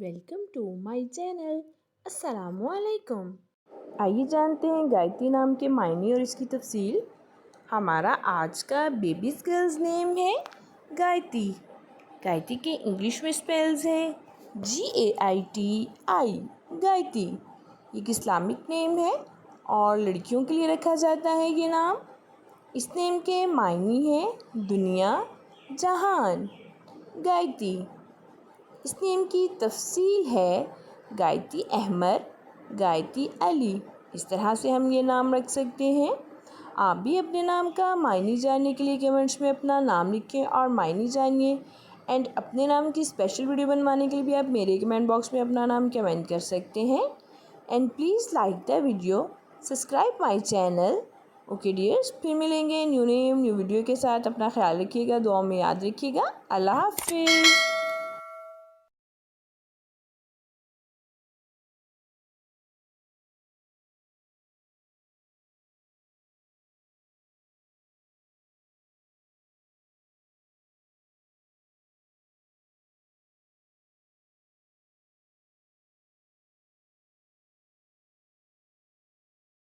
Welcome to my channel. السلام علیکم۔ آئیے جانتے ہیں گایتی نام کے معنی اور اس کی تفصیل۔ ہمارا آج کا بیبیز گرلز نیم ہے گایتی۔ گایتی کے انگلش میں اسپیلز ہیں GAITI، گایتی۔ یہ ایک اسلامک نیم ہے اور لڑکیوں کے لیے رکھا جاتا ہے یہ نام۔ اس نیم کے معنی ہیں دنیا، جہان۔ گایتی، اس نیم کی تفصیل ہے گایتی احمر، گایتی علی۔ اس طرح سے ہم یہ نام رکھ سکتے ہیں۔ آپ بھی اپنے نام کا معنی جاننے کے لیے کمنٹس میں اپنا نام لکھیں اور معنی جانیے، اینڈ اپنے نام کی اسپیشل ویڈیو بنوانے کے لیے بھی آپ میرے کمنٹ باکس میں اپنا نام کمنٹ کر سکتے ہیں، and please like the video, subscribe my channel. Okay dears, پھر ملیں گے نیو ویڈیو کے ساتھ۔ اپنا خیال رکھیے گا، دعاؤں میں یاد رکھیے گا۔ اللہ حافظ۔